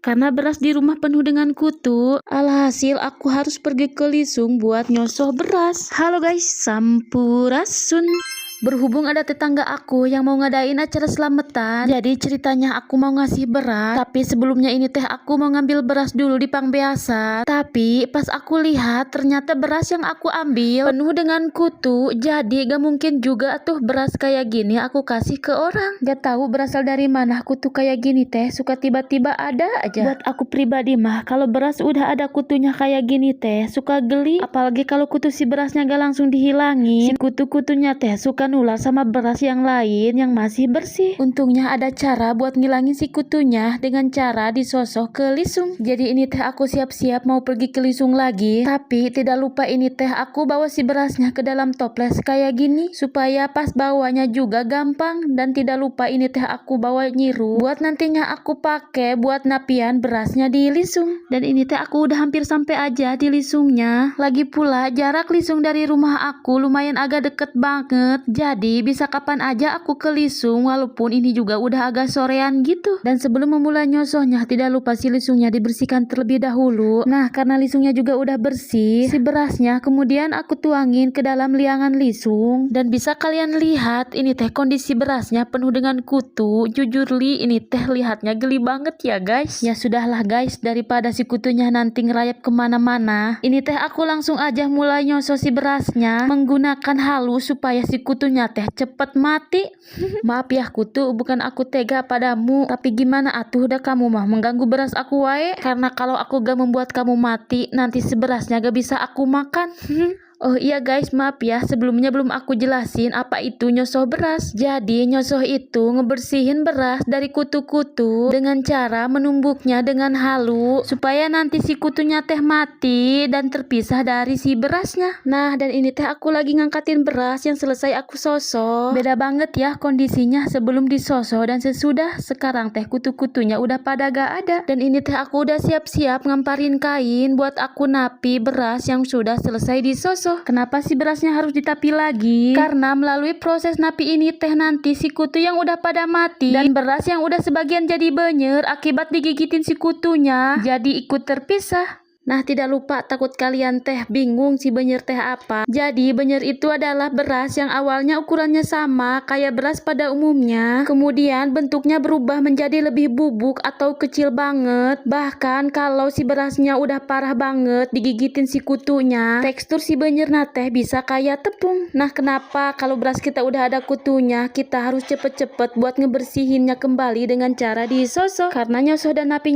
karena beras di rumah penuh dengan kutu. Alhasil aku harus pergi ke Lisung buat nyosoh beras. Halo guys, sampurasun. Berhubung ada tetangga aku yang mau ngadain acara selamatan, jadi ceritanya aku mau ngasih beras. Tapi sebelumnya ini teh aku mau ngambil beras dulu di pang biasa. Tapi pas aku lihat ternyata beras yang aku ambil penuh dengan kutu. Jadi gak mungkin juga tuh beras kayak gini aku kasih ke orang. Gak tahu berasal dari mana kutu kayak gini teh. Suka tiba-tiba ada aja. Buat aku pribadi mah kalau beras udah ada kutunya kayak gini teh suka geli. Apalagi kalau kutu si berasnya gak langsung dihilangin. Si kutu-kutunya teh suka nular sama beras yang lain yang masih bersih. Untungnya ada cara buat ngilangin si kutunya dengan cara disosok ke Lisung. Jadi ini teh aku siap-siap mau pergi ke Lisung lagi. Tapi tidak lupa ini teh aku bawa si berasnya ke dalam toples kayak gini supaya pas bawanya juga gampang. Dan tidak lupa ini teh aku bawa nyiru buat nantinya aku pakai buat napian berasnya di Lisung. Dan ini teh aku udah hampir sampai aja di Lisungnya. Lagi pula jarak Lisung dari rumah aku lumayan agak deket banget. Jadi bisa kapan aja aku ke Lisung walaupun ini juga udah agak sorean gitu. Dan sebelum memulai nyosohnya tidak lupa si Lisungnya dibersihkan terlebih dahulu. Nah karena Lisungnya juga udah bersih, si berasnya kemudian aku tuangin ke dalam liangan Lisung. Dan bisa kalian lihat ini teh kondisi berasnya penuh dengan kutu. Jujur li ini teh lihatnya geli banget ya guys. Ya sudahlah guys, daripada si kutunya nanti ngerayap kemana-mana, ini teh aku langsung aja mulai nyoso si berasnya menggunakan halus supaya si kutunya teh cepet mati. Maaf ya kutu, bukan aku tega padamu, tapi gimana atuh udah kamu mah mengganggu beras aku wae. Karena kalau aku gak membuat kamu mati, nanti si berasnya gak bisa aku makan. Oh iya guys, maaf ya sebelumnya belum aku jelasin apa itu nyosoh beras. Jadi nyosoh itu ngebersihin beras dari kutu-kutu dengan cara menumbuknya dengan halus supaya nanti si kutunya teh mati dan terpisah dari si berasnya. Nah dan ini teh aku lagi ngangkatin beras yang selesai aku sosok. Beda banget ya kondisinya sebelum disosok dan sesudah. Sekarang teh kutu-kutunya udah pada gak ada. Dan ini teh aku udah siap-siap ngamparin kain buat aku napi beras yang sudah selesai disosok. Kenapa si berasnya harus ditapi lagi? Karena melalui proses napi ini teh nanti si kutu yang udah pada mati dan beras yang udah sebagian jadi benyer akibat digigitin si kutunya jadi ikut terpisah. Nah tidak lupa takut kalian teh bingung si benyer teh apa. Jadi benyer itu adalah beras yang awalnya ukurannya sama kayak beras pada umumnya. Kemudian bentuknya berubah menjadi lebih bubuk atau kecil banget. Bahkan kalau si berasnya udah parah banget digigitin si kutunya, tekstur si benyer teh bisa kayak tepung. Nah kenapa kalau beras kita udah ada kutunya kita harus cepet-cepet buat ngebersihinnya kembali dengan cara disosok. Karena nyosoh dan napinya